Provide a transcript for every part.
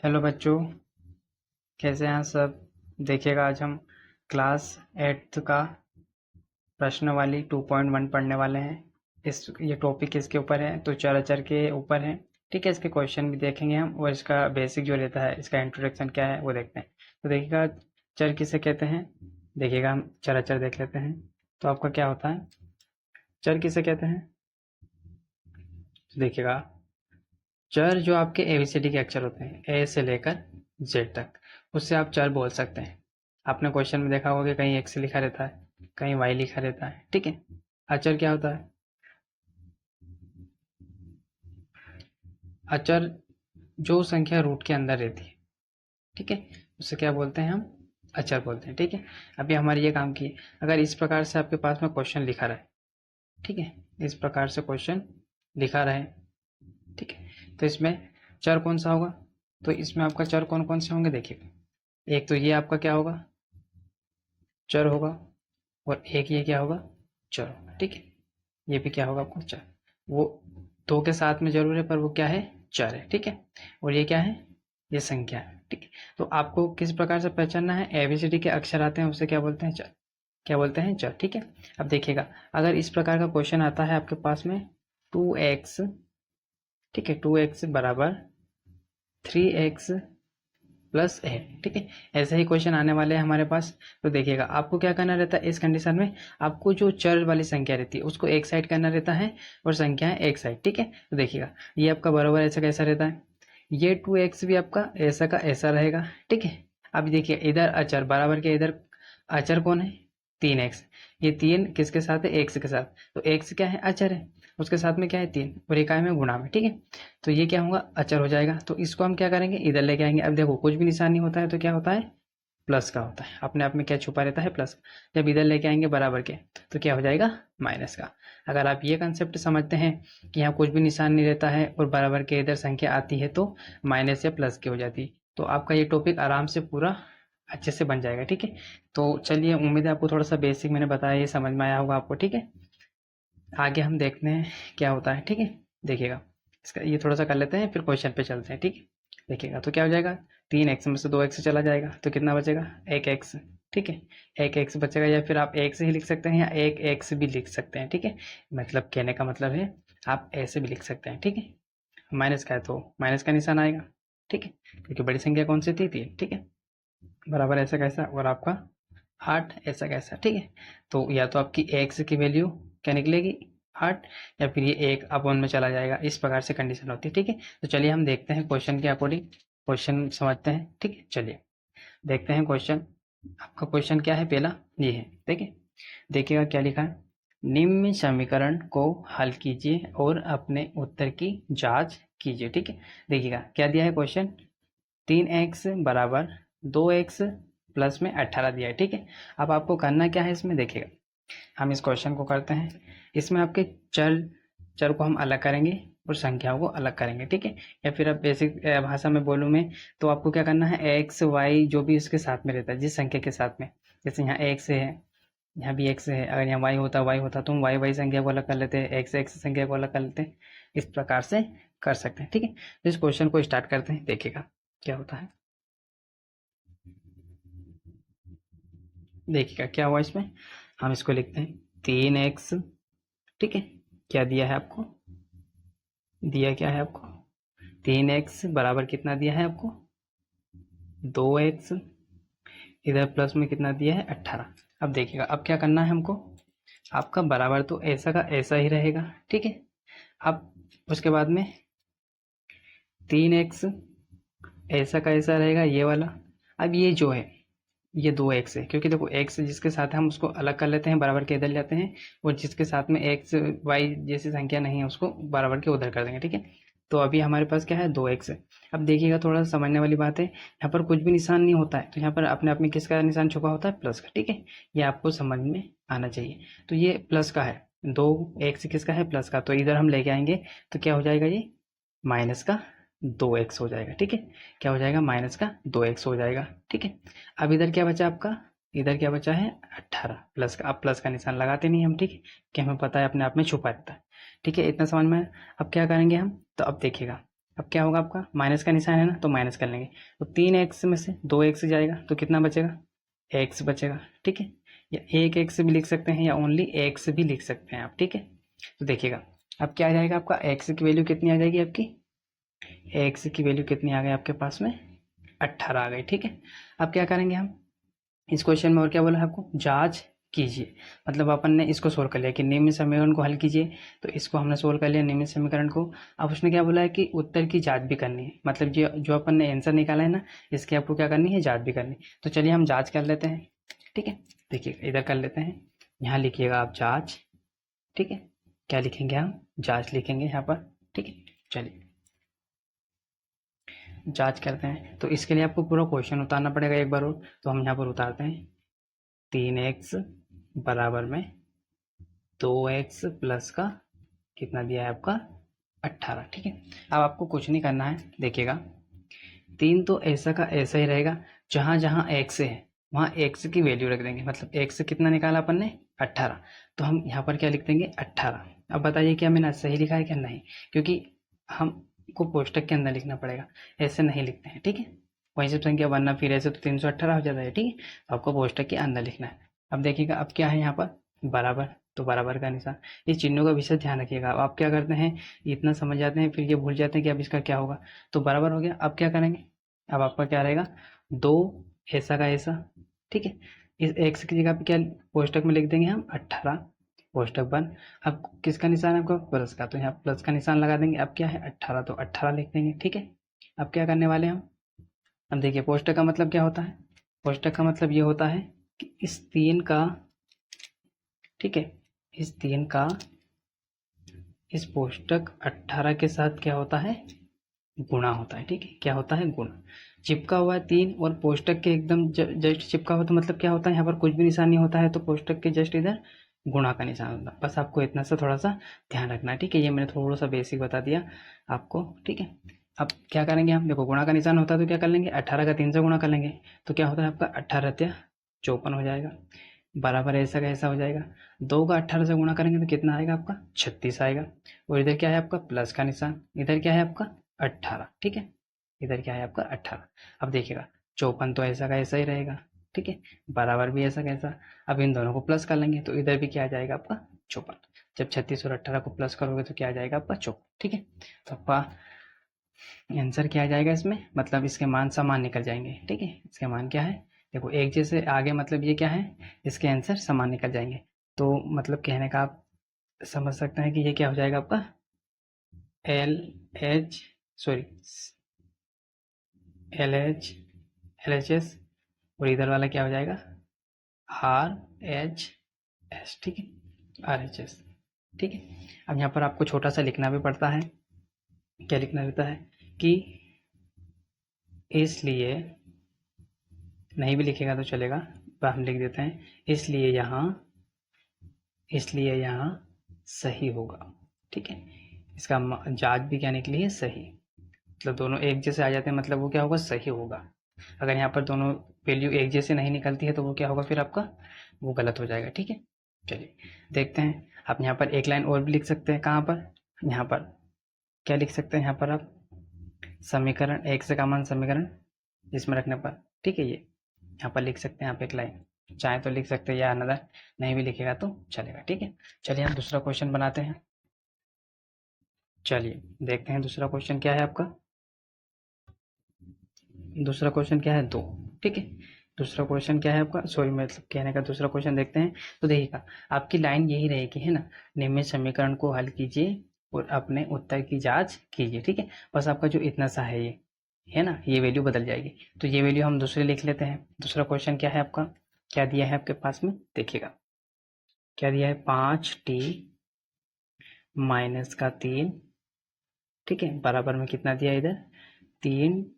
Hello बच्चों, कैसे हैं सब। देखिएगा, आज हम क्लास 8th का प्रश्नावली 2.1 पढ़ने वाले हैं। ये टॉपिक किसके ऊपर है तो चर अचर के ऊपर है। ठीक है, इसके क्वेश्चन भी देखेंगे हम और इसका बेसिक जो रहता है, इसका इंट्रोडक्शन क्या है वो देखते हैं। तो देखिएगा, चर किसे कहते हैं। देखिएगा, हम चर अचर देख लेते हैं। तो आपका क्या होता है, चर किसे कहते हैं। तो देखिएगा, चर जो आपके एबीसीडी के अक्षर होते हैं, ए से लेकर जेड तक, उससे आप चर बोल सकते हैं। आपने क्वेश्चन में देखा होगा कि कहीं एक्स लिखा रहता है, कहीं वाई लिखा रहता है। ठीक है, अचर क्या होता है। अचर जो संख्या रूट के अंदर रहती है, ठीक है, उससे क्या बोलते हैं हम, अचर बोलते हैं। ठीक है, अभी हमारे ये काम की है। अगर इस प्रकार से आपके पास में क्वेश्चन लिखा रहे, ठीक है, इस प्रकार से क्वेश्चन लिखा रहे, ठीक है, तो इसमें चर कौन सा होगा। तो इसमें आपका चर कौन कौन से होंगे देखिएगा। एक तो ये आपका क्या होगा, चर होगा, और एक ये क्या होगा, चर होगा। ठीक है, ये भी क्या होगा आपका चर। वो दो के साथ में जरूर है पर वो क्या है, चर है। ठीक है, और ये क्या है, ये संख्या है। ठीक है, तो आपको किस प्रकार से पहचानना है, एबीसीडी के अक्षर आते हैं उसे क्या बोलते हैं, चर। क्या बोलते हैं, चर। ठीक है, अब देखिएगा, अगर इस प्रकार का क्वेश्चन आता है आपके पास में 2x, ठीक है, 2x बराबर 3x प्लस ए, ठीक है, ऐसे ही क्वेश्चन आने वाले हैं हमारे पास। तो देखिएगा, आपको क्या करना रहता है इस कंडीशन में, आपको जो चर वाली संख्या रहती है उसको एक साइड करना रहता है और संख्या एक साइड। ठीक है, तो देखिएगा, ये आपका बराबर ऐसा कैसा रहता है, ये 2x भी आपका ऐसा का ऐसा रहेगा। ठीक है, अब देखिए, इधर अचर बराबर के इधर अचर कौन है, 3x। ये 3 किसके साथ है, x के साथ। तो x क्या है, अचर है, उसके साथ में क्या है 3, और इकाई में गुणा में। ठीक है, तो ये क्या होगा, अचर हो जाएगा। तो इसको हम क्या करेंगे, इधर लेके आएंगे। अब देखो, कुछ भी निशान नहीं होता है तो क्या होता है, प्लस का होता है। अपने आप में क्या छुपा रहता है, प्लस। जब इधर लेके आएंगे बराबर के, तो क्या हो जाएगा, माइनस का। अगर आप ये कंसेप्ट समझते हैं कि यहाँ कुछ भी निशान नहीं रहता है और बराबर के इधर संख्या आती है तो माइनस या प्लस की हो जाती है, तो आपका ये टॉपिक आराम से पूरा अच्छे से बन जाएगा। ठीक है, तो चलिए, उम्मीद है आपको थोड़ा सा बेसिक मैंने बताया ये समझ में आया होगा आपको। ठीक है, आगे हम देखते हैं क्या होता है। ठीक है, देखिएगा, इसका ये थोड़ा सा कर लेते हैं फिर क्वेश्चन पे चलते हैं। ठीक है, देखिएगा, तो क्या हो जाएगा, 3x में से 2x चला जाएगा तो कितना बचेगा, 1x। ठीक है, 1x बचेगा, या फिर आप एक से ही लिख सकते हैं या 1x भी लिख सकते हैं। ठीक है, मतलब कहने का मतलब है आप ऐसे भी लिख सकते हैं। ठीक है, माइनस का है तो माइनस का निशान आएगा। ठीक है, क्योंकि बड़ी संख्या कौन सी थी, 3। ठीक है, बराबर ऐसा कैसा, और आपका 8 ऐसा कैसा। ठीक है, तो या तो आपकी x की वैल्यू क्या निकलेगी, 8, या फिर ये 1 अपॉन में चला जाएगा। इस प्रकार से कंडीशन होती है। ठीक है, तो चलिए हम देखते हैं क्वेश्चन के अकॉर्डिंग, क्वेश्चन समझते हैं। ठीक है, चलिए देखते हैं क्वेश्चन। आपका क्वेश्चन क्या है, पहला ये है। देखिए, देखिएगा क्या लिखा है, निम्न समीकरण को हल कीजिए और अपने उत्तर की जांच कीजिए। ठीक है, देखिएगा क्या दिया है क्वेश्चन, 3x बराबर 2x प्लस में 18 दिया है। ठीक है, अब आपको करना क्या है इसमें, देखिएगा, हम इस क्वेश्चन को करते हैं। इसमें आपके चर चर को हम अलग करेंगे और संख्याओं को अलग करेंगे। ठीक है, या फिर अब बेसिक भाषा में बोलूँ मैं, तो आपको क्या करना है, एक्स वाई जो भी उसके साथ में रहता है, जिस संख्या के साथ में, जैसे यहाँ एक्स है, यहाँ भी एक्स है, अगर यहाँ वाई होता तो हम वाई वाई संख्या को अलग कर लेते हैं, एक्स एक्स संख्या को अलग कर लेते हैं। इस प्रकार से कर सकते हैं। ठीक है, तो इस क्वेश्चन को स्टार्ट करते हैं, देखिएगा क्या होता है। देखिएगा क्या हुआ इसमें, हम इसको लिखते हैं 3x। ठीक है, क्या दिया है आपको, दिया क्या है आपको, 3x बराबर कितना दिया है आपको, 2x, इधर प्लस में कितना दिया है, 18। अब देखिएगा, अब क्या करना है हमको, आपका बराबर तो ऐसा का ऐसा ही रहेगा। ठीक है, अब उसके बाद में 3x ऐसा का ऐसा रहेगा, ये वाला। अब ये जो है, ये 2x है, क्योंकि देखो x जिसके साथ है हम उसको अलग कर लेते हैं, बराबर के इधर जाते हैं, और जिसके साथ में x y जैसी संख्या नहीं है उसको बराबर के उधर कर देंगे। ठीक है, तो अभी हमारे पास क्या है, 2x है। अब देखिएगा, थोड़ा सा समझने वाली बात है, यहाँ पर कुछ भी निशान नहीं होता है तो यहाँ पर अपने आप में किसका निशान छुपा होता है, प्लस का। ठीक है, ये आपको समझ में आना चाहिए। तो ये प्लस का है, 2x किसका है, प्लस का, तो इधर हम लेके आएंगे तो क्या हो जाएगा, ये माइनस का 2x हो जाएगा। ठीक है, क्या हो जाएगा, माइनस का 2x हो जाएगा। ठीक है, अब इधर क्या बचा आपका, इधर क्या बचा है, 18 प्लस का। अब प्लस का निशान लगाते नहीं हम, ठीक है, कि हमें पता है अपने आप में छुपा रहता है। ठीक है, इतना समझ में। अब क्या करेंगे हम, तो अब देखिएगा, अब क्या होगा आपका, माइनस का निशान है ना, तो माइनस कर लेंगे। तो 3x में से 2x जाएगा तो कितना बचेगा, x बचेगा। ठीक है, या 1x भी लिख सकते हैं या ओनली x भी लिख सकते हैं आप। ठीक है, तो देखिएगा अब क्या आ जाएगा आपका, x की वैल्यू कितनी आ जाएगी आपकी, x की वैल्यू कितनी आ गई आपके पास में, 18 आ गई। ठीक है, अब क्या करेंगे हम इस क्वेश्चन में, और क्या बोला है आपको, जांच कीजिए। मतलब अपन ने इसको सोल्व कर लिया कि निम्न समीकरण को हल कीजिए, तो इसको हमने सोल्व कर लिया निम्न समीकरण को। अब उसने क्या बोला है कि उत्तर की जांच भी करनी है, मतलब जो अपन ने आंसर निकाला है ना, इसकी आपको क्या करनी है, जांच भी करनी। तो चलिए हम जांच कर लेते हैं। ठीक है, देखिए इधर कर लेते हैं, यहाँ लिखिएगा आप जांच। ठीक है, क्या लिखेंगे हम, जांच लिखेंगे यहाँ पर। ठीक है, चलिए जांच करते हैं। तो इसके लिए आपको पूरा क्वेश्चन उतारना पड़ेगा एक बार और, तो हम यहाँ पर उतारते हैं। 3x बराबर में 2x प्लस का कितना दिया है आपका, 18। ठीक है, अब आपको कुछ नहीं करना है, देखिएगा 3 तो ऐसा का ऐसा ही रहेगा, जहाँ जहाँ x है वहाँ x की वैल्यू रख देंगे। मतलब x कितना निकाला अपन ने, 18, तो हम यहाँ पर क्या लिख देंगे, 18। अब बताइए क्या मैंने सही लिखा है क्या, नहीं, क्योंकि हमको कोष्टक के अंदर लिखना पड़ेगा, ऐसे नहीं लिखते हैं। ठीक है, वही सब संख्या बनना फिर ऐसे तो 318 हो जाता है। ठीक है, तो आपको कोष्टक के अंदर लिखना है। अब देखिएगा अब क्या है यहाँ पर, बराबर, तो बराबर का निशान। इस चिन्हों का विशेष ध्यान रखिएगा। अब आप क्या करते हैं, इतना समझ जाते हैं फिर ये भूल जाते हैं कि अब इसका क्या होगा। तो बराबर हो गया, अब क्या करेंगे, अब आपका क्या रहेगा, 2 ऐसा का ऐसा। ठीक है, इस x की जगह पे क्या कोष्टक में लिख देंगे हम, 18 कोष्टक बंद। अब किसका निशान है आपका, प्लस का, तो यहाँ प्लस का निशान लगा देंगे। अब क्या है 18, तो 18 लिख देंगे। ठीक है, अब क्या करने वाले हम, अब देखिए कोष्टक का मतलब क्या होता है, कोष्टक का मतलब ये होता है कि इस 3 का, ठीक है, इस 3 का इस कोष्टक 18 के साथ क्या होता है, गुणा होता है। ठीक है, क्या होता है, गुणा। चिपका हुआ है 3 और कोष्टक के एकदम जस्ट चिपका हुआ, तो मतलब क्या होता है, यहाँ पर कुछ भी निशान नहीं होता है, तो कोष्टक के जस्ट इधर गुणा का निशान होता है। बस आपको इतना सा थोड़ा सा ध्यान रखना है। ठीक है, ये मैंने थोड़ा सा बेसिक बता दिया आपको। ठीक है, अब क्या करेंगे हम, देखो गुणा का निशान होता है तो क्या कर लेंगे, 18 का 3 से गुणा कर लेंगे, तो क्या होता है आपका 18 54 हो जाएगा, बराबर ऐसा का ऐसा हो जाएगा। 2 का 18 से गुणा करेंगे तो कितना आएगा आपका, 36 आएगा। और इधर क्या है आपका, प्लस का निशान, इधर क्या है आपका 18। ठीक है, इधर क्या है आपका 18। अब देखिएगा 54 तो ऐसा का ऐसा ही रहेगा। ठीक है, बराबर भी ऐसा कैसा। अब इन दोनों को प्लस कर लेंगे तो इधर भी क्या आ जाएगा आपका 54। जब 36 और 18 को प्लस करोगे तो क्या आ जाएगा आपका 54। ठीक है, तो आपका आंसर क्या आ जाएगा इसमें, मतलब इसके मान समान निकल जाएंगे। ठीक है, इसके मान क्या है, देखो एक जैसे आगे, मतलब ये क्या है, इसके आंसर समान निकल जाएंगे। तो मतलब कहने का आप समझ सकते हैं कि ये क्या हो जाएगा आपका L H sorry L H S, और इधर वाला क्या हो जाएगा RHS। ठीक है, RHS। ठीक है, अब यहाँ पर आपको छोटा सा लिखना भी पड़ता है। क्या लिखना रहता है कि इसलिए, नहीं भी लिखेगा तो चलेगा, पर हम लिख देते हैं इसलिए यहाँ सही होगा। ठीक है, इसका जांच भी क्या निकली है, सही। मतलब दोनों एक जैसे आ जाते हैं, मतलब वो क्या होगा, सही होगा। अगर यहाँ पर दोनों वैल्यू एक जैसे नहीं निकलती है तो वो क्या होगा, फिर आपका वो गलत हो जाएगा। ठीक है, चलिए देखते हैं। आप यहाँ पर एक लाइन और भी लिख सकते हैं, कहाँ पर, यहाँ पर क्या लिख सकते हैं, यहाँ पर आप समीकरण एक से कॉमन समीकरण इसमें रखने पर, ठीक है, ये यहाँ पर लिख सकते हैं आप एक लाइन, चाहे तो लिख सकते हैं या अनदर, नहीं भी लिखेगा तो चलेगा। ठीक है, चलिए हम दूसरा क्वेश्चन बनाते हैं। चलिए देखते हैं दूसरा क्वेश्चन क्या है आपका। दूसरा क्वेश्चन क्या है, 2। ठीक है, दूसरा क्वेश्चन क्या है आपका, सॉरी मतलब कहने का दूसरा क्वेश्चन देखते हैं। तो देखिएगा आपकी लाइन यही रहेगी, है ना, निम्न समीकरण को हल कीजिए और अपने उत्तर की जांच कीजिए। ठीक है, बस आपका जो इतना सा है ये, है ना, ये वैल्यू बदल जाएगी। तो ये वैल्यू हम दूसरे लिख लेते हैं। दूसरा क्वेश्चन क्या है आपका, क्या दिया है आपके पास में, देखिएगा क्या दिया है, 5t माइनस का 3। ठीक है, बराबर में कितना दिया है इधर, 3t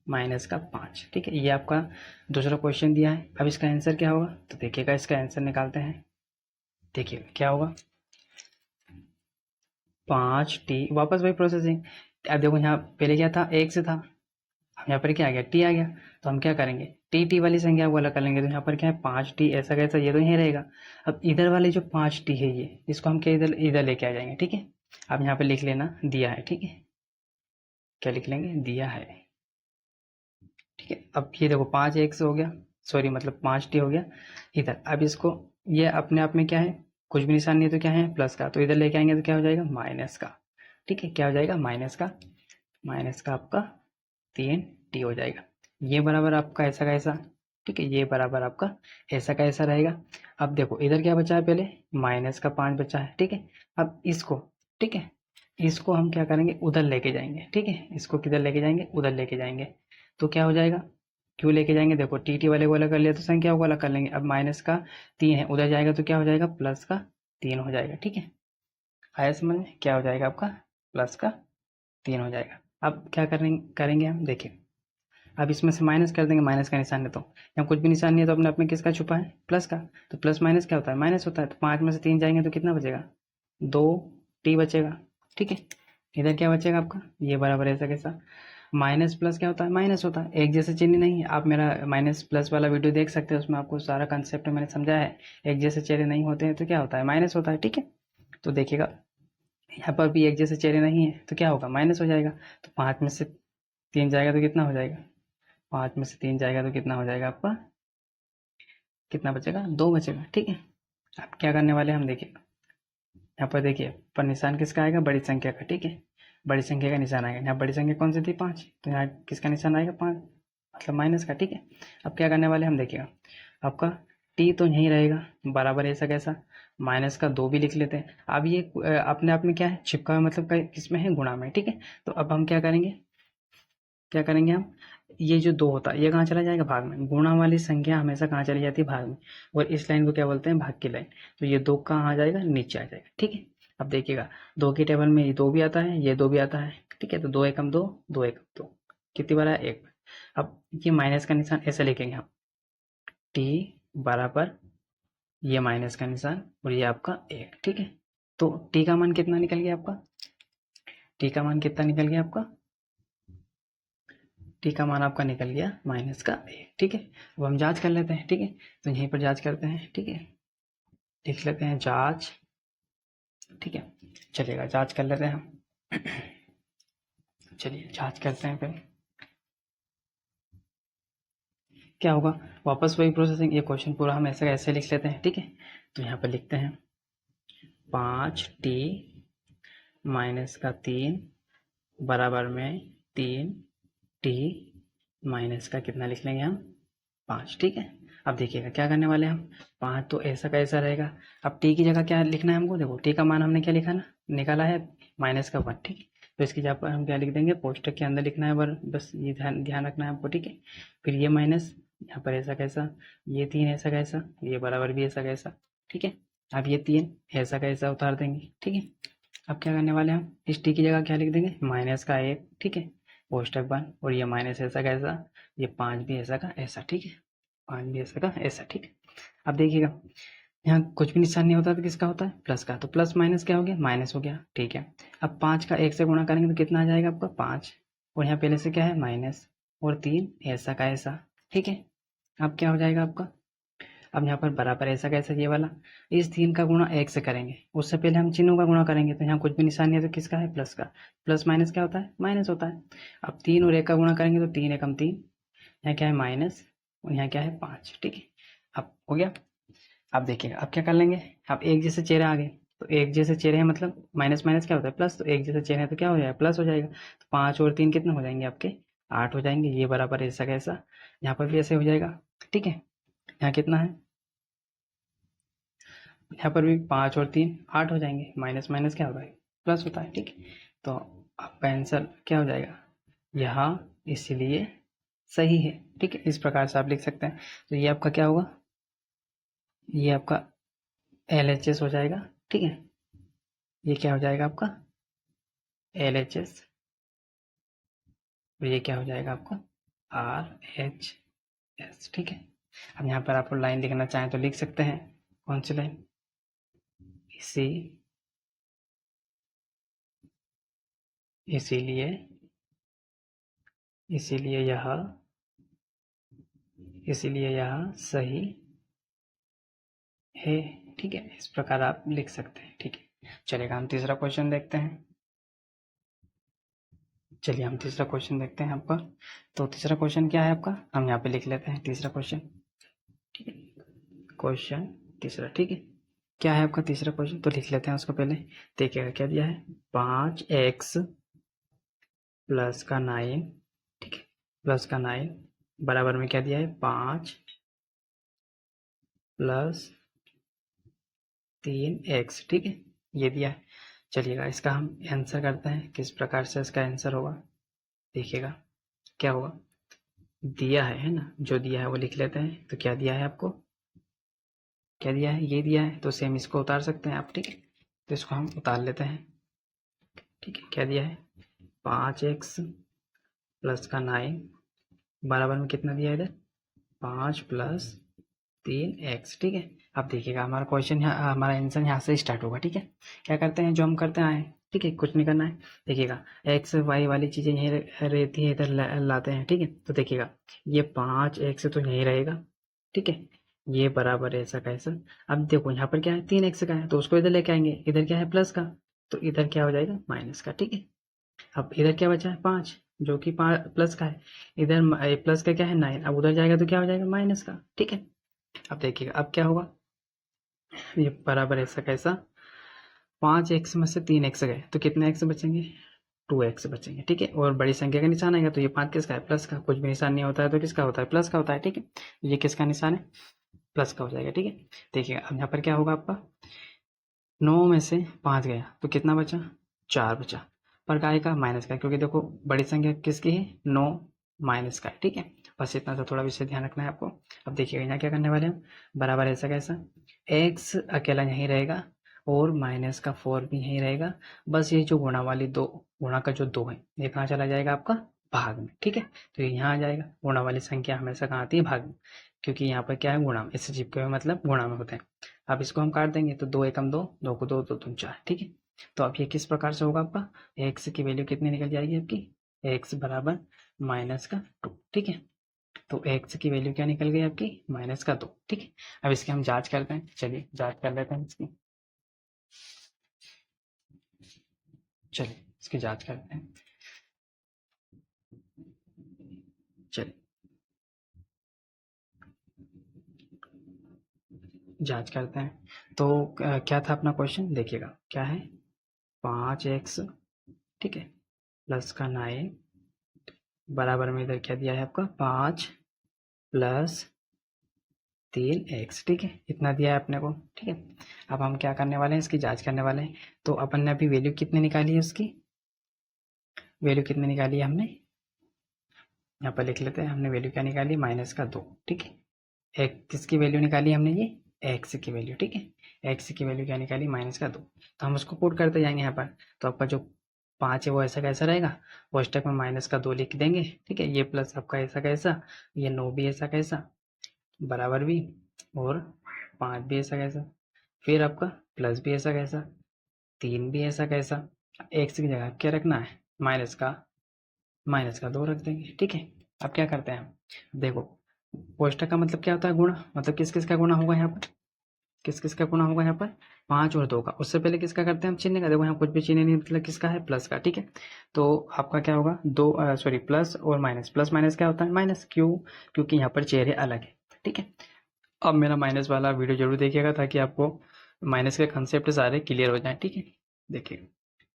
माइनस का 5। ठीक है, ये आपका दूसरा क्वेश्चन दिया है। अब इसका आंसर क्या होगा, तो देखिएगा इसका आंसर निकालते हैं। देखिए क्या होगा, 5t, वापस वही प्रोसेसिंग। अब देखो यहाँ पहले क्या था, एक से था, अब यहाँ पर क्या आ गया, टी आ गया। तो हम क्या करेंगे, टी वाली संख्या को अलग कर लेंगे। तो यहाँ पर क्या है, 5t ऐसा कैसा, ये तो यहीं रहेगा। अब इधर वाले जो 5t है ये, इसको हम क्या इधर इधर लेके आ जाएंगे। ठीक है, अब यहाँ पे लिख लेना दिया है, ठीक है, क्या लिख लेंगे, दिया है, ठीक है। अब ये देखो 5x हो गया, सॉरी मतलब 5t हो गया इधर। अब इसको, ये अपने आप में क्या है, कुछ भी निशान नहीं है तो क्या है, प्लस का, तो इधर लेके आएंगे तो क्या हो जाएगा, माइनस का, ठीक है, क्या हो जाएगा, माइनस का आपका 3t हो जाएगा। ये बराबर आपका ऐसा का ऐसा, ठीक है, ये बराबर आपका ऐसा का ऐसा रहेगा। अब देखो इधर क्या बचा है, पहले -5 बचा है, ठीक है। अब इसको, ठीक है, इसको हम क्या करेंगे, उधर लेके जाएंगे, ठीक है, इसको किधर लेके जाएंगे, उधर लेके जाएंगे, तो क्या हो जाएगा, क्यों लेके जाएंगे, देखो टी वाले को अलग कर लिया तो संख्या को अलग कर लेंगे। अब -3 है, उधर जाएगा तो क्या हो जाएगा, +3 हो जाएगा, ठीक है। आया समझ में, क्या हो जाएगा आपका, +3 हो जाएगा। अब क्या करेंगे हम, देखिए, अब इसमें से माइनस कर देंगे, माइनस का निशान है तो यहाँ कुछ भी निशान नहीं है तो अपने आप में किसका छुपा है, प्लस का, तो प्लस माइनस क्या होता है, माइनस होता है। तो 5 में से 3 जाएंगे तो कितना बचेगा, 2t बचेगा, ठीक है। इधर क्या बचेगा आपका, ये बराबर ऐसा कैसा, माइनस प्लस क्या होता है, माइनस होता है, एक जैसे चिन्ह नहीं है। आप मेरा माइनस प्लस वाला वीडियो देख सकते हो, उसमें आपको सारा कंसेप्ट मैंने समझाया है। एक जैसे चेहरे नहीं होते हैं तो क्या होता है, माइनस होता है, ठीक है। तो देखिएगा यहाँ पर भी एक जैसे चेहरे नहीं है तो क्या होगा, माइनस हो जाएगा। तो 5 में से 3 जाएगा तो कितना हो जाएगा, 5 में से 3 जाएगा तो कितना हो जाएगा आपका, कितना बचेगा, 2 बचेगा, ठीक है। अब क्या करने वाले हम, देखिए यहाँ पर देखिए, पर निशान किसका आएगा, बड़ी संख्या का, ठीक है, बड़ी संख्या का निशान आएगा। यहाँ बड़ी संख्या कौन सी थी, 5, तो यहाँ किसका निशान आएगा, 5, मतलब माइनस का, ठीक है। अब क्या करने वाले हम, देखिएगा आपका टी तो यहीं रहेगा, बराबर ऐसा कैसा, माइनस का 2 भी लिख लेते हैं। अब ये अपने आप में क्या है, छिपका हुआ, मतलब किसमें है, गुणा में, ठीक है। तो अब हम क्या करेंगे हम, ये जो 2 होता है ये कहाँ चला जाएगा, भाग में। गुणा वाली संख्या हमेशा कहाँ चली जाती है, भाग में। और इस लाइन को क्या बोलते हैं, भाग की लाइन। तो ये 2 कहाँ आ जाएगा, नीचे आ जाएगा, ठीक है। अब देखिएगा 2 की टेबल में ये 2 भी आता है, ये 2 भी आता है, ठीक है। तो 2 एकम 2, 2 एकम 2, कितनी बार है, 1 बार। अब ये माइनस का निशान ऐसे लिखेंगे हम, टी बराबर ये माइनस का निशान और ये आपका 1, ठीक है। तो टी का मान कितना निकल गया आपका, टी का मान कितना निकल गया आपका, टी का मान आपका निकल गया -1, ठीक है। अब हम जांच कर लेते हैं, ठीक है। तो यहीं पर जांच करते हैं, ठीक है, लिख लेते हैं जांच, ठीक है, चलिएगा जांच कर लेते हैं हम। चलिए जांच करते हैं फिर क्या होगा, वापस वही प्रोसेसिंग, ये क्वेश्चन पूरा हम ऐसे ऐसे लिख लेते हैं, ठीक है। तो यहाँ पर लिखते हैं 5t -3 बराबर में 3t माइनस का कितना लिख लेंगे हम, 5, ठीक है। अब देखिएगा क्या करने वाले हम, 5 तो ऐसा का ऐसा रहेगा। अब टी की जगह क्या लिखना है हमको, देखो टी का मान हमने क्या लिखा ना, निकाला है -1, ठीक है। तो इसकी जगह पर हम क्या लिख देंगे, पोस्टक के अंदर लिखना है, बस ये ध्यान ध्यान रखना है आपको, ठीक है। फिर ये माइनस, यहाँ पर ऐसा कैसा, ये 3 ऐसा कैसा, ये बराबर भी ऐसा कैसा, ठीक है। अब ये 3 ऐसा कैसा उतार देंगे, ठीक है। अब क्या करने वाले हम, इस टी की जगह क्या लिख देंगे, -1, ठीक है, कोष्टक बंद, और ये माइनस ऐसा का ऐसा, ये 5 भी ऐसा का ऐसा, ठीक है, 5 भी ऐसा का ऐसा, ठीक है। अब देखिएगा यहाँ कुछ भी निशान नहीं होता तो किसका होता है, प्लस का, तो प्लस माइनस क्या हो गया, माइनस हो गया, ठीक है। अब 5 का 1 से गुणा करेंगे तो कितना आ जाएगा आपका, 5, और यहाँ पहले से क्या है, माइनस, और 3 ऐसा का ऐसा, ठीक है। अब क्या हो जाएगा आपका, अब यहाँ पर बराबर ऐसा कैसा, ये वाला, इस 3 का गुणा 1 से करेंगे, उससे पहले हम चिन्हों का गुणा करेंगे, तो यहाँ कुछ भी निशान नहीं है तो किसका है, प्लस का, प्लस माइनस क्या होता है, माइनस होता है। अब 3 और 1 का गुणा करेंगे तो 3 एकम 3, यहाँ क्या है माइनस, और यहाँ क्या है 5, ठीक है। अब हो गया। अब देखिएगा अब क्या कर लेंगे, अब एक जैसे चेहरे आ गए, तो एक जैसे चेहरे हैं मतलब माइनस माइनस क्या होता है, प्लस, तो एक जैसे चेहरे हैं तो क्या हो जाएगा, प्लस हो जाएगा। तो 5 और 3 कितने हो जाएंगे आपके, 8 हो जाएंगे, ये बराबर ऐसा कैसा, यहाँ पर भी ऐसे हो जाएगा, ठीक है। यहाँ कितना है, यहाँ पर भी 5 और 3 8 हो जाएंगे, माइनस माइनस क्या होता है, प्लस होता है, ठीक है। तो आपका आंसर क्या हो जाएगा, यहाँ इसलिए सही है, ठीक है। इस प्रकार से आप लिख सकते हैं। तो ये आपका क्या होगा, ये आपका LHS हो जाएगा, ठीक है। ये क्या हो जाएगा आपका LHS, और ये क्या हो जाएगा आपका RHS, ठीक है। अब यहाँ पर आप लाइन लिखना चाहें तो लिख सकते हैं, कौन सी लाइन, इसी इसीलिए इसीलिए यह इसीलिए यह सही है, ठीक है। इस प्रकार आप लिख सकते हैं, ठीक है। चलिएगा हम तीसरा क्वेश्चन देखते हैं। चलिए हम तीसरा क्वेश्चन देखते हैं आपका। तो तीसरा क्वेश्चन क्या है आपका, हम यहाँ पे लिख लेते हैं तीसरा क्वेश्चन। ठीक है, क्वेश्चन तीसरा। ठीक है, क्या है आपका तीसरा क्वेश्चन, तो लिख लेते हैं उसको पहले। देखिएगा क्या दिया है, 5x प्लस का 9। ठीक है, प्लस का 9 बराबर में क्या दिया है, 5 प्लस 3x। ठीक है, ये दिया है। चलिएगा इसका हम आंसर करते हैं, किस प्रकार से इसका आंसर होगा। देखिएगा क्या होगा, दिया है ना, जो दिया है वो लिख लेते हैं। तो क्या दिया है आपको, क्या दिया है, ये दिया है, तो सेम इसको उतार सकते हैं आप। ठीक है, तो इसको हम उतार लेते हैं। ठीक है, क्या दिया है, 5x प्लस का 9 बराबर में कितना दिया है इधर, 5 प्लस 3x। ठीक है, अब देखिएगा हमारा क्वेश्चन यहाँ, हमारा आंसर यहाँ से स्टार्ट होगा। ठीक है, क्या करते हैं, जो हम करते आए हैं। ठीक है, कुछ नहीं करना है। देखिएगा एक्स वाई वाली चीज़ें यहीं रहती है, इधर लाते हैं। ठीक है, तो देखिएगा ये 5x तो यहीं रहेगा। ठीक है, ये बराबर है ऐसा कैसा। अब देखो यहाँ पर क्या है, 3x का है, तो उसको इधर लेके आएंगे। इधर क्या है, प्लस का, तो इधर क्या हो जाएगा, माइनस का। ठीक है, अब इधर क्या बचा है, 5, जो कि प्लस का है। इधर प्लस का क्या है, 9। अब उधर जाएगा तो क्या हो जाएगा, माइनस का। ठीक है, अब देखिएगा अब क्या होगा, ये बराबर ऐसा कैसा, 5x में से 3x गए तो कितने x बचेंगे, 2x बचेंगे। ठीक है, और बड़ी संख्या का निशान आएगा, तो ये 5 किसका है, प्लस का। कुछ भी निशान नहीं होता है तो किसका होता है, प्लस का होता है। ठीक है, ये किसका निशान है, प्लस का हो जाएगा। ठीक है, देखिएगा अब यहाँ पर क्या होगा आपका, 9 में से 5 गया तो कितना बचा, 4 बचा। पर काय का, माइनस का, क्योंकि देखो बड़ी संख्या किसकी है, 9 माइनस का है। ठीक है, बस इतना सा थोड़ा विषय ध्यान रखना है आपको। अब देखिएगा यहाँ क्या करने वाले हम, बराबर ऐसा कैसा, x अकेला यहीं रहेगा और माइनस का 4 भी यहीं रहेगा। बस ये जो गुणा वाली दो, गुणा का जो 2 है, ये कहाँ चला जाएगा आपका, भाग में। ठीक है, तो ये यहाँ आ जाएगा। गुणा वाली संख्या हमेशा कहाँ आती है, भाग में, क्योंकि यहाँ पर क्या है, गुणा में, इससे चिपके हुए मतलब गुणा में होते हैं। अब इसको हम काट देंगे तो 2 एकम 2, 2 को 2, 2 दूनी 4। ठीक है, तो अब ये किस प्रकार से होगा आपका, x की वैल्यू कितनी निकल जाएगी आपकी, x बराबर माइनस का 2। ठीक है, तो x की वैल्यू क्या निकल गई आपकी, माइनस का 2। ठीक है, अब इसकी हम जांच करते हैं। चलिए जांच कर लेते हैं इसकी। चलिए इसकी जांच करते हैं। चलिए जांच करते हैं। तो क्या था अपना क्वेश्चन, देखिएगा क्या है, 5x, ठीक है, प्लस का 9 बराबर में इधर क्या दिया है आपका, 5 प्लस 3x। ठीक है, इतना दिया है अपने को। ठीक है, अब हम क्या करने वाले हैं, इसकी जांच करने वाले हैं। तो अपन ने अभी वैल्यू कितनी निकाली है उसकी, वैल्यू कितनी निकाली है हमने, यहाँ पर लिख लेते हैं। हमने वैल्यू क्या निकाली, माइनस का 2। ठीक है, एक किसकी वैल्यू निकाली हमने, ये एक्स की वैल्यू। ठीक है, एक्स की वैल्यू क्या निकाली, माइनस का 2। तो हम उसको पुट करते जाएंगे यहाँ पर। तो आपका जो 5 है वो ऐसा कैसा रहेगा, वो स्टेप में माइनस का 2 लिख देंगे। ठीक है, ये प्लस आपका ऐसा कैसा, ये 9 भी ऐसा कैसा, बराबर भी, और 5 भी ऐसा कैसा, फिर आपका प्लस भी ऐसा कैसा, 3 भी ऐसा कैसा। एक्स की जगह क्या रखना है, माइनस का 2 रख देंगे। ठीक है, अब क्या करते हैं हम, देखो कोष्टक का मतलब क्या होता है, गुणा, मतलब किस किस का गुणा होगा यहाँ पर, किस किस का गुणा होगा यहाँ पर, 5 और 2 का। उससे पहले किसका करते हैं हम, चिन्ह का। देखो यहाँ कुछ भी चिन्ह नहीं, मतलब किसका है, प्लस का। ठीक है, तो आपका क्या होगा, दो सॉरी प्लस और माइनस, प्लस माइनस क्या होता है, माइनस। क्यों, क्योंकि यहाँ पर चेहरे अलग है। ठीक है, अब मेरा माइनस वाला वीडियो जरूर देखिएगा, ताकि आपको माइनस के कंसेप्ट सारे क्लियर हो जाए। ठीक है, देखिए,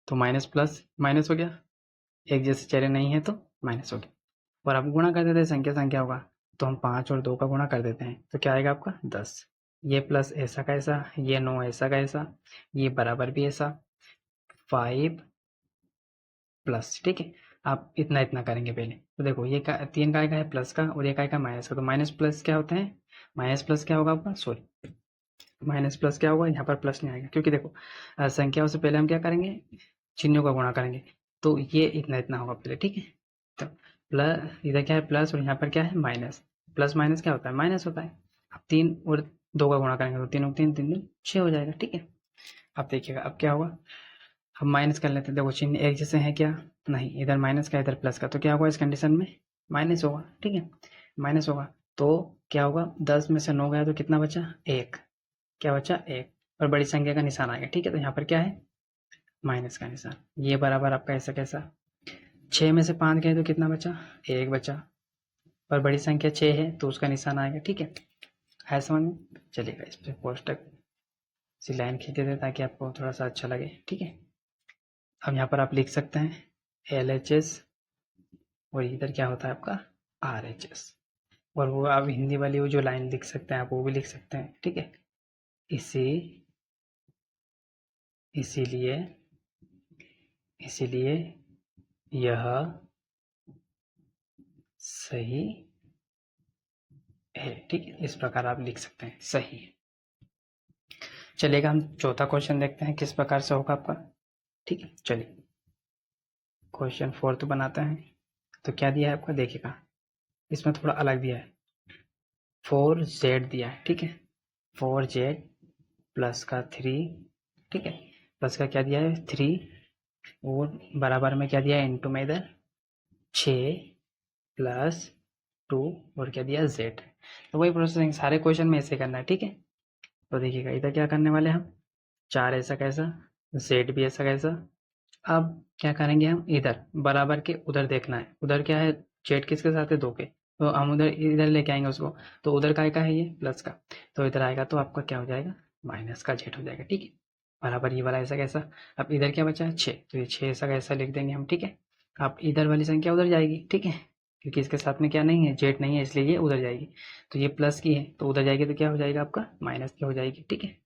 तो माइनस प्लस माइनस हो गया, एक जैसे चेहरे नहीं है तो माइनस हो गया। और आप गुणा कर देते हैं, संख्या संख्या होगा, तो हम 5 और 2 का गुणा कर देते हैं, तो क्या आएगा आपका 10। ये प्लस ऐसा कैसा, ये 9 ऐसा कैसा, ये बराबर भी ऐसा, 5 प्लस। ठीक है, आप इतना इतना करेंगे पहले। तो देखो ये का 3 का है प्लस का, और ये का माइनस का। तो माइनस प्लस क्या होते हैं, माइनस प्लस क्या होगा आपका, सॉरी माइनस प्लस क्या होगा, यहाँ पर प्लस नहीं आएगा, क्योंकि देखो संख्याओं से पहले हम क्या करेंगे, चिन्हों का गुणा करेंगे। तो ये इतना इतना होगा पहले। ठीक है, तो प्लस, इधर क्या है प्लस, और यहाँ पर क्या है माइनस। प्लस माइनस क्या होता है, माइनस होता है। अब 3 और 2 का गुणा करेंगे तो 3 और 3, 3 दूनी 6 हो जाएगा। ठीक है, अब देखिएगा अब क्या होगा, हम माइनस कर लेते हैं। देखो चिन्ह एक जैसे है क्या, नहीं, इधर माइनस का इधर प्लस का, तो क्या होगा इस कंडीशन में, माइनस होगा। ठीक है, माइनस होगा, तो क्या होगा, 10 में से 9 गया तो कितना बचा, 1। क्या बचा, 1। और बड़ी संख्या का निशान आ गया, ठीक है। तो यहाँ पर क्या है, माइनस का निशान। ये बराबर आपका ऐसा कैसा, 6 में से 5 गए तो कितना बचा, 1 बचा, और बड़ी संख्या 6 है तो उसका निशान आएगा, ठीक है समझ में। चलिएगा इस पर कोष्टक सी लाइन खींच देते ताकि आपको थोड़ा सा अच्छा लगे, ठीक है। अब यहाँ पर आप लिख सकते हैं LHS, और इधर क्या होता है आपका RHS, और वो आप हिंदी वाली वो जो लाइन लिख सकते हैं आप वो भी लिख सकते हैं, ठीक है। इसीलिए इसीलिए यह सही है, ठीक है। इस प्रकार आप लिख सकते हैं, सही है। चलिएगा हम चौथा क्वेश्चन देखते हैं किस प्रकार से होगा आपका, ठीक है। चलिए क्वेश्चन 4 बनाते हैं। तो क्या दिया है आपका, देखिएगा इसमें थोड़ा अलग दिया है, 4z दिया है, ठीक है। 4z प्लस का 3, ठीक है, प्लस का क्या दिया है 3, और बराबर में क्या दिया है इनटू में इधर 6 प्लस 2, और क्या दिया z। तो वही प्रोसेसिंग सारे क्वेश्चन में ऐसे करना है, ठीक है। तो देखिएगा इधर क्या करने वाले हम, 4 ऐसा कैसा, z भी ऐसा कैसा। अब क्या करेंगे हम, इधर बराबर के उधर देखना है, उधर क्या है z किसके साथ है 2 के, तो हम उधर इधर लेके आएंगे उसको, तो उधर का है ये प्लस का, तो इधर आएगा तो आपका क्या हो जाएगा माइनस का z हो जाएगा, ठीक है। बराबर ये वाला ऐसा कैसा। अब इधर क्या बचा है 6, तो ये 6 ऐसा कैसा लिख देंगे हम, ठीक है। अब इधर वाली संख्या उधर जाएगी, ठीक है, क्योंकि इसके साथ में क्या नहीं है z नहीं है, इसलिए ये उधर जाएगी। तो ये प्लस की है तो उधर जाएगी तो क्या हो जाएगा आपका माइनस की हो जाएगी, ठीक है।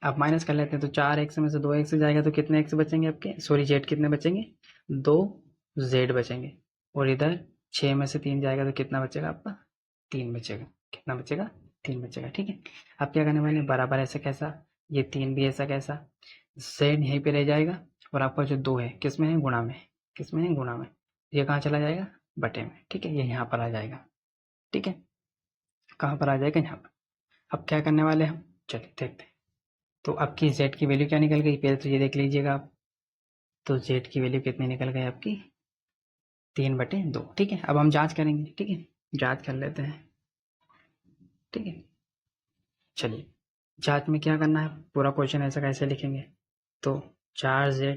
आप माइनस कर लेते हैं तो 4x में से 2x जाएगा तो कितने x बचेंगे आपके, सॉरी z कितने बचेंगे 2z बचेंगे, और इधर 6 में से 3 जाएगा तो कितना बचेगा आपका 3 बचेगा, कितना बचेगा 3 बचेगा, ठीक है। आप क्या करने वाले बराबर ऐसा कैसा, ये 3 भी ऐसा कैसा, z यहीं पे रह जाएगा, और आपका जो 2 है किस में है गुणा में, किस में है गुणा में, ये कहाँ चला जाएगा बटे में, ठीक है, ये यहाँ पर आ जाएगा, ठीक है। कहाँ पर आ जाएगा यहाँ पर। अब क्या करने वाले हम, चलिए देखते हैं। तो आपकी z की वैल्यू क्या निकल गई, पहले तो ये देख लीजिएगा आप। तो z की वैल्यू कितनी निकल गई आपकी 3/2, ठीक है। अब हम जांच करेंगे, ठीक है, जांच कर लेते हैं, ठीक है। चलिए जांच में क्या करना है, पूरा क्वेश्चन ऐसा कैसे लिखेंगे, तो 4z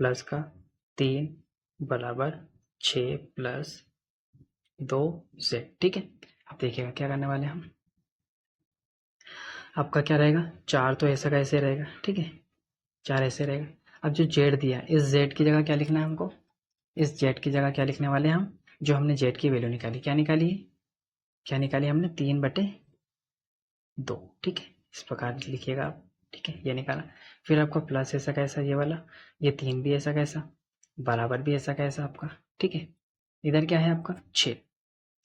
प्लस का 3 बराबर 6 प्लस 2z, ठीक है। अब देखिएगा क्या करने वाले हम, आपका क्या रहेगा 4 तो ऐसा कैसे रहेगा, ठीक है, 4 ऐसे रहेगा। अब जो z दिया है इस z की जगह क्या लिखना है हमको, इस z की जगह क्या लिखने वाले हैं हम, जो हमने z की वैल्यू निकाली, क्या निकाली है, क्या निकाली हमने 3/2, ठीक है। इस प्रकार लिखिएगा आप, ठीक है, ये निकाला। फिर आपका प्लस ऐसा कैसा ये वाला, ये 3 भी ऐसा कैसा, बराबर भी ऐसा कैसा आपका, ठीक है। इधर क्या है आपका 6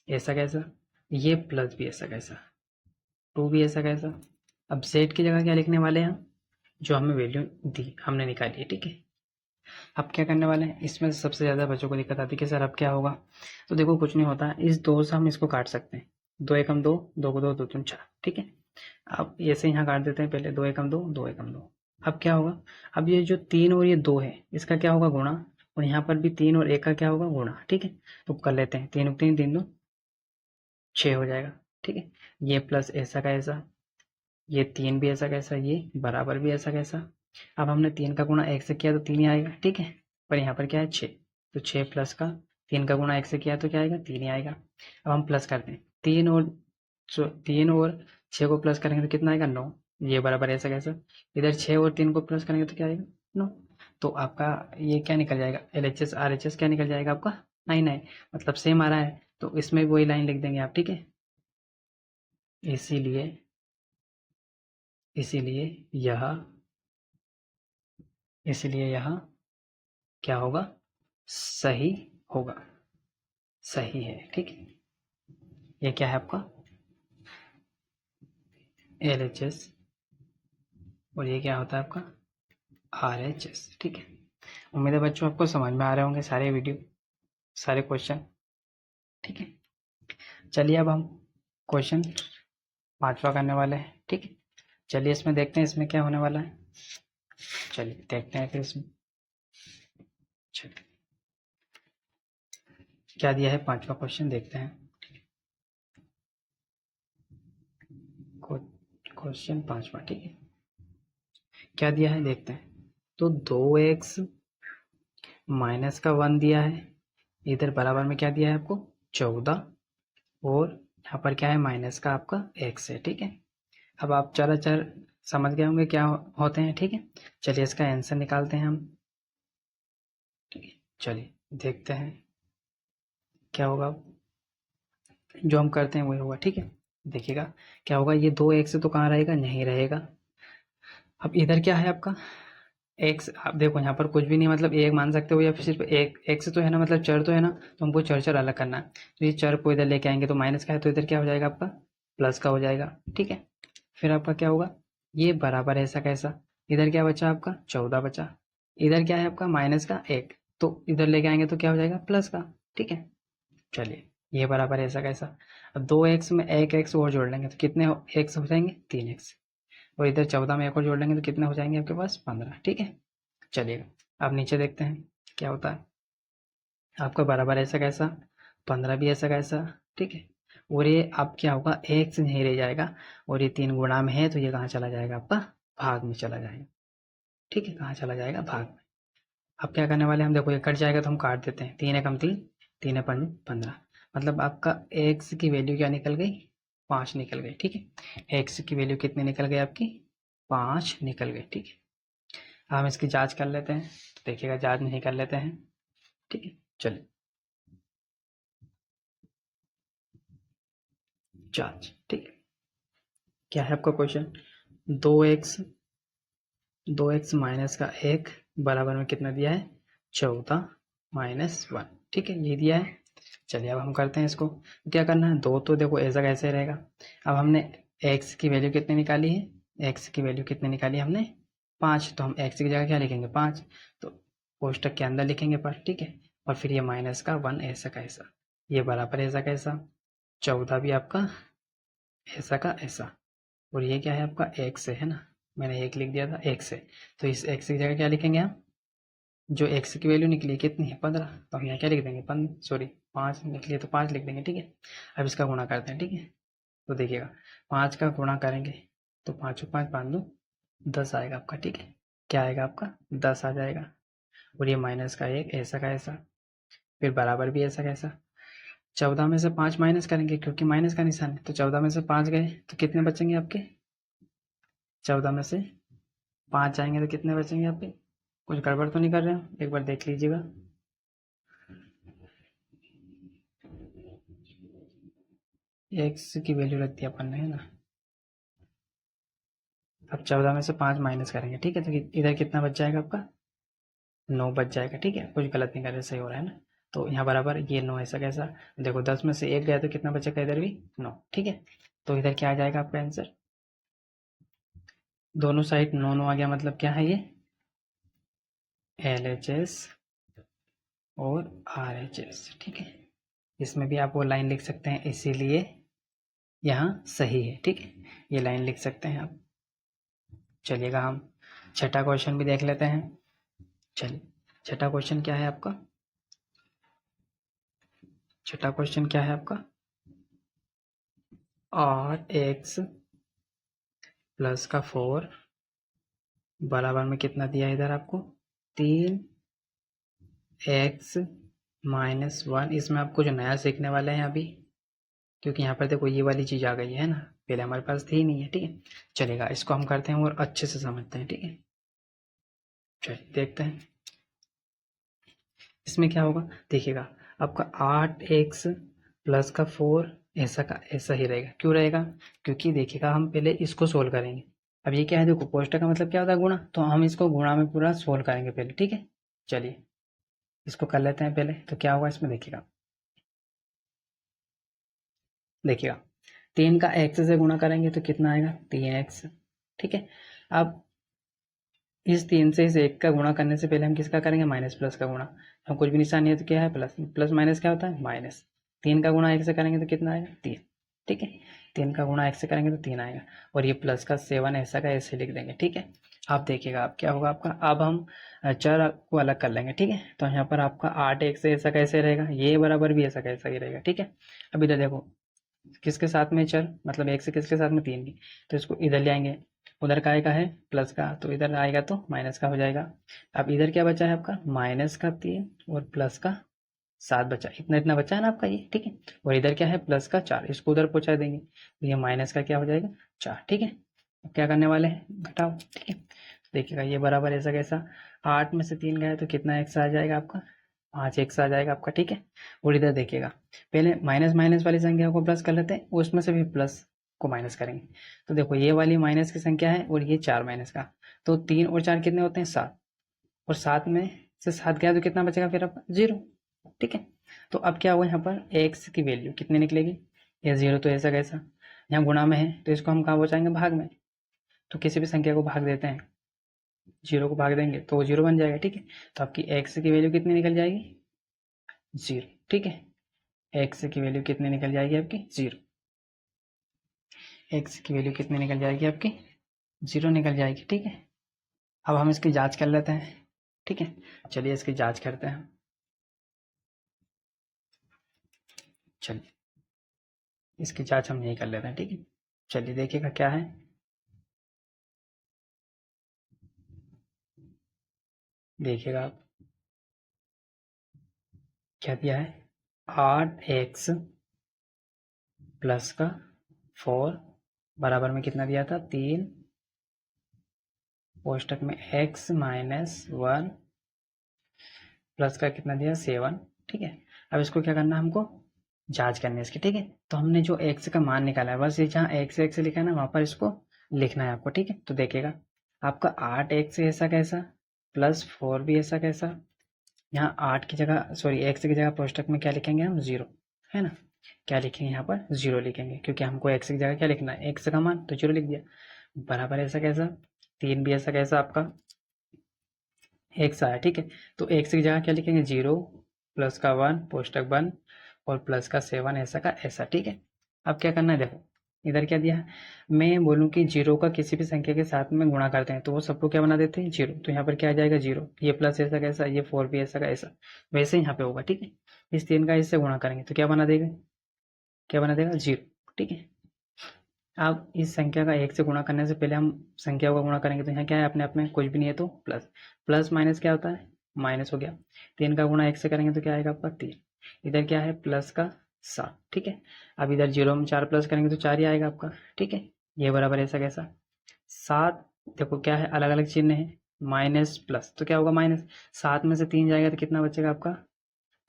ऐसा कैसा, ये प्लस भी ऐसा कैसा, 2 भी ऐसा कैसा। अब z की जगह क्या लिखने वाले हैं हम, जो हमें वैल्यू दी हमने निकाली है, ठीक है। अब क्या करने वाले हैं, इसमें सबसे ज़्यादा बच्चों को दिक्कत आती है कि सर अब क्या होगा, तो देखो कुछ नहीं होता, इस 2 से हम इसको काट सकते हैं, 2 एकम 2, 2 को 2, 2 दूनी 4, ठीक है। अब ऐसे यहाँ काट देते हैं, पहले 2 एकम 2, 2 एकम 2। अब क्या होगा, अब ये जो 3 और ये 2 है इसका क्या होगा गुणा, और यहाँ पर भी 3 और 1 का क्या होगा गुणा, ठीक है। तो कर लेते हैं, 3 3 3 2 6 हो जाएगा, ठीक है। ये प्लस ऐसा का ऐसा, ये 3 भी ऐसा कैसा, ये बराबर भी ऐसा कैसा। अब हमने 3 का गुणा 1 से किया तो 3 ही आएगा, ठीक है। पर यहाँ पर क्या है 6, तो 6 प्लस का 3 का गुणा 1 से किया तो क्या आएगा 3 ही आएगा। अब हम प्लस करते हैं, 3 और 6 को प्लस करेंगे तो कितना आएगा 9, ये बराबर ऐसा कैसा, इधर 6 और 3 को प्लस करेंगे तो क्या आएगा 9। तो आपका ये क्या निकल जाएगा LHS RHS क्या निकल जाएगा आपका 9 9, मतलब सेम आ रहा है, तो इसमें वही लाइन लिख देंगे आप, ठीक है। इसीलिए इसीलिए यह इसलिए यह क्या होगा सही होगा, सही है, ठीक है। ये क्या है आपका LHS, और ये क्या होता है आपका RHS, ठीक है। उम्मीद है बच्चों आपको समझ में आ रहे होंगे सारे वीडियो, सारे क्वेश्चन, ठीक है। चलिए अब हम क्वेश्चन 5वां करने वाले हैं, ठीक है। चलिए इसमें देखते हैं इसमें क्या होने वाला है, चलिए देखते हैं फिर इसमें। चलिए क्या दिया है 5वां क्वेश्चन देखते हैं, क्वेश्चन 5वां, ठीक है। क्या दिया है देखते हैं। तो 2x माइनस का 1 दिया है, इधर बराबर में क्या दिया है आपको 14, और यहाँ पर क्या है माइनस का आपका x है। ठीक है, अब आप चर समझ गए होंगे क्या होते हैं। ठीक है, चलिए इसका आंसर निकालते हैं हम। ठीक है, चलिए देखते हैं क्या होगा। जो हम करते हैं वही होगा। ठीक है, देखिएगा क्या होगा, ये 2x तो कहाँ रहेगा, नहीं रहेगा। अब इधर क्या है आपका एक्स, आप देखो यहाँ पर कुछ भी नहीं, मतलब एक मान सकते हो या फिर सिर्फ एक एक्स तो है ना, मतलब चर तो है ना, तो हमको चर अलग करना है। तो ये चर को इधर लेके आएंगे तो माइनस का है, तो इधर क्या हो जाएगा आपका प्लस का हो जाएगा। ठीक है, फिर आपका क्या होगा, ये बराबर ऐसा कैसा, इधर क्या बचा आपका 14 बचा, इधर क्या है आपका माइनस का 1, तो इधर लेके आएंगे तो क्या हो जाएगा प्लस का। ठीक है, चलिए ये बराबर ऐसा कैसा। अब 2x में एक एक्स और जोड़ लेंगे तो कितने एक्स हो जाएंगे 3x, और इधर 14 में एक और जोड़ लेंगे तो कितने हो जाएंगे आपके पास 15। ठीक है, चलिएगा अब नीचे देखते हैं क्या होता है। आपका बराबर ऐसा कैसा, 15 भी ऐसा कैसा। ठीक है, और ये अब क्या होगा एक से नहीं रह जाएगा, और ये 3 गुणा में है तो ये कहाँ चला जाएगा आपका भाग में चला जाएगा। ठीक है, कहाँ चला जाएगा भाग में। अब क्या करने वाले हम, देखो ये कट जाएगा तो हम काट देते हैं, 3 एकम 3, 3 अपन 15, मतलब आपका एक्स की वैल्यू क्या निकल गई 5 निकल गई। ठीक है, एक्स की वैल्यू कितनी निकल गई आपकी 5 निकल गई। ठीक है, हम इसकी जांच कर लेते हैं, तो देखिएगा जांच नहीं कर लेते हैं। ठीक है, चलिए जांच। ठीक है, क्या है आपका क्वेश्चन, 2x माइनस का 1 बराबर में कितना दिया है 14 माइनस 1। ठीक है, ये दिया है। चलिए अब हम करते हैं इसको, क्या करना है, दो तो देखो ऐसा कैसे रहेगा। अब हमने x की वैल्यू कितनी निकाली है, x की वैल्यू कितनी निकाली हमने 5, तो हम x की जगह क्या लिखेंगे 5, तो कोष्टक के अंदर लिखेंगे पर। ठीक है, और फिर ये माइनस का 1 ऐसा कैसा, ये बराबर ऐसा कैसा, 14 भी आपका ऐसा का ऐसा, और ये क्या है आपका x है ना, मैंने एक लिख दिया था x है, तो इस x की जगह क्या लिखेंगे हम, जो x की वैल्यू निकली कितनी है 15, तो हम यहाँ क्या लिख देंगे 5 निकली है तो 5 लिख देंगे। ठीक है, अब इसका गुणा करते हैं। ठीक है, तो देखिएगा 5 का गुणा करेंगे तो 5 5 5 2 10 आएगा आपका। ठीक है, क्या आएगा आपका 10 आ जाएगा, और ये माइनस का 1 ऐसा का ऐसा, फिर बराबर भी ऐसा कैसा। 14 में से 5 माइनस करेंगे क्योंकि माइनस का निशान है, तो 14 में से 5 गए तो कितने बचेंगे आपके, 14 में से 5 जाएंगे तो कितने बचेंगे आपके, कुछ गड़बड़ तो नहीं कर रहे हो, एक बार देख लीजिएगा। एक्स की वैल्यू रख दी अपन ने है ना, अब 14 में से 5 माइनस करेंगे। ठीक है, तो इधर कितना बच जाएगा आपका 9 बच जाएगा। ठीक है, कुछ गलत नहीं कर रहे, सही हो रहा है ना, तो यहाँ बराबर ये 9 ऐसा कैसा, देखो 10 में से 1 गया तो कितना बचेगा इधर भी 9। ठीक है, तो इधर क्या आ जाएगा आपका आंसर, दोनों साइड 9 9 आ गया, मतलब क्या है ये LHS और RHS। ठीक है, इसमें भी आप वो लाइन लिख सकते हैं, इसीलिए यहाँ सही है। ठीक है, ये लाइन लिख सकते हैं आप। चलिएगा हम छठा क्वेश्चन भी देख लेते हैं। चलिए छठा क्वेश्चन क्या है आपका, छठा क्वेश्चन क्या है आपका, 8x प्लस का 4 बराबर में कितना दिया है इधर आपको 3x माइनस 1। इसमें आप कुछ नया सीखने वाले हैं अभी, क्योंकि यहाँ पर देखो ये वाली चीज़ आ गई है ना, पहले हमारे पास थी नहीं है। ठीक है, चलेगा इसको हम करते हैं और अच्छे से समझते हैं। ठीक है, चलिए देखते हैं इसमें क्या होगा। देखिएगा आपका 8x प्लस का 4 ऐसा का ऐसा ही रहेगा, क्यों रहेगा, क्योंकि देखिएगा हम पहले इसको सोल्व करेंगे। अब ये क्या है, देखो कोष्टक का मतलब क्या होता है गुणा, तो हम इसको गुणा में पूरा सोल्व करेंगे पहले। ठीक है, चलिए इसको कर लेते हैं पहले, तो क्या होगा इसमें देखिएगा, देखिएगा 3 का x से गुणा करेंगे तो कितना आएगा 3x। ठीक है, अब इस 3 से इस 1 का गुणा करने से पहले हम किसका करेंगे माइनस प्लस का गुणा, हम कुछ भी निशान नहीं है तो क्या है प्लस, प्लस माइनस क्या होता है माइनस। 3 का गुणा 1 से करेंगे तो कितना आएगा 3। ठीक है, 3 का गुणा 1 से करेंगे तो 3 आएगा, और ये प्लस का 7 ऐसा का ऐसे लिख देंगे। ठीक है, आप देखिएगा अब क्या होगा आपका, अब हम चर को अलग कर लेंगे। ठीक है, तो यहाँ पर आपका 8x ऐसा कैसे रहेगा, ये बराबर भी ऐसा कैसा ही रहेगा। ठीक है, अब इधर देखो किसके साथ में चर, मतलब 1 से किसके साथ में 3 की, तो इसको इधर ले आएंगे उधर का आएगा है प्लस का, तो इधर आएगा तो माइनस का हो जाएगा। अब इधर क्या बचा है आपका, माइनस का 3 और प्लस का 7 बचा, इतना इतना बचा है ना आपका ये, ठीक है। और इधर क्या है प्लस का 4, इसको उधर पहुंचा देंगे तो ये माइनस का क्या हो जाएगा 4, ठीक है। अब क्या करने वाले हैं, घटाओ, ठीक है। देखिएगा ये बराबर ऐसा कैसा, 8 में से 3 गया तो कितना एक्स आ जाएगा आपका, 5 एक्स आ जाएगा आपका, ठीक है। और इधर देखिएगा पहले माइनस माइनस वाली संख्या को प्लस कर लेते हैं, उसमें से भी प्लस को माइनस करेंगे। तो देखो ये वाली माइनस की संख्या है और ये 4 माइनस का, तो 3 और 4 कितने होते हैं 7, और 7 में से 7 गया तो कितना बचेगा फिर आपका 0, ठीक है। तो अब क्या हुआ यहाँ पर एक्स की वैल्यू कितनी निकलेगी, ये 0 तो ऐसा कैसा, यहाँ गुणा में है तो इसको हम कहाँ पहुँचाएंगे भाग में, तो किसी भी संख्या को भाग देते हैं, 0 को भाग देंगे तो वो 0 बन जाएगा, ठीक है। तो आपकी एक्स की वैल्यू कितनी निकल जाएगी 0, ठीक है। एक्स की वैल्यू कितनी निकल जाएगी आपकी 0, एक्स की वैल्यू कितनी निकल जाएगी आपकी 0 निकल जाएगी, ठीक है। अब हम इसकी जांच कर लेते हैं, ठीक है। चलिए इसकी जांच करते हैं, चलिए इसकी जांच हम यही कर लेते हैं, ठीक है। चलिए देखिएगा क्या है, देखिएगा आप क्या दिया है, 8x प्लस का 4 बराबर में कितना दिया था 3 कोष्टक में x माइनस 1 प्लस का कितना दिया 7, ठीक है। अब इसको क्या करना है हमको जांच करनी है इसकी, ठीक है। तो हमने जो x का मान निकाला है बस ये जहाँ x लिखा है ना वहाँ पर इसको लिखना है आपको, ठीक है। तो देखिएगा आपका 8x ऐसा कैसा प्लस 4 भी ऐसा कैसा, यहाँ 8 की जगह सॉरी x की जगह कोष्टक में क्या लिखेंगे हम 0, है ना। क्या लिखेंगे यहाँ पर 0 लिखेंगे, क्योंकि हमको x की जगह क्या लिखना है x का मान, तो 0 लिख दिया। बराबर ऐसा कैसा 3 भी ऐसा कैसा आपका x आया, ठीक है। तो x की जगह क्या लिखेंगे 0 प्लस का 1 कोष्टक बंद और प्लस का 7 ऐसा का ऐसा, ठीक है। अब क्या करना है देखो इधर क्या दिया है, मैं बोलूँ कि 0 का किसी भी संख्या के साथ में गुणा करते हैं तो वो सबको क्या बना देते हैं 0, तो यहाँ पर क्या आ जाएगा 0, ये प्लस ऐसा कैसा, ये 4 भी ऐसा का ऐसा, वैसे यहाँ पे होगा, ठीक है। इस 3 का इससे गुणा करेंगे तो क्या बना देगा, क्या बना देगा 0, ठीक है। अब इस संख्या का 1 से गुणा करने से पहले हम संख्या का गुणा करेंगे, तो यहाँ क्या है अपने आप में कुछ भी नहीं है तो प्लस, प्लस माइनस क्या होता है माइनस हो गया। 3 का गुणा 1 से करेंगे तो क्या आएगा आपका 3, इधर क्या है प्लस का 7, ठीक है। अब इधर 0 में 4 प्लस करेंगे तो 4 ही आएगा आपका, ठीक है। ये बराबर ऐसा कैसा 7, देखो क्या है अलग अलग चिन्ह है, माइनस प्लस तो क्या होगा माइनस, 7 में से 3 जाएगा तो कितना बचेगा आपका,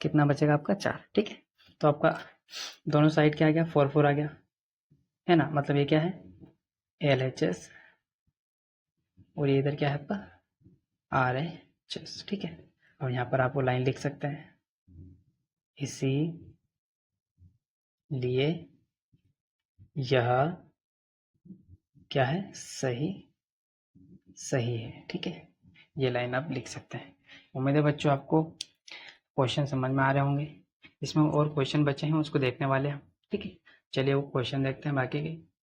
कितना बचेगा आपका 4, ठीक है। तो आपका दोनों साइड क्या आ गया 4 4 आ गया, है ना। मतलब ये क्या है LHS और ये इधर क्या है आपका RHS, ठीक है। और यहाँ पर आप वो लाइन लिख सकते हैं, इसी लिए यह क्या है सही सही है, ठीक है। ये लाइन आप लिख सकते हैं। उम्मीद है बच्चों आपको क्वेश्चन समझ में आ रहे होंगे। इसमें और क्वेश्चन बचे हैं उसको देखने वाले हैं, ठीक है। चलिए वो क्वेश्चन देखते हैं बाकी के।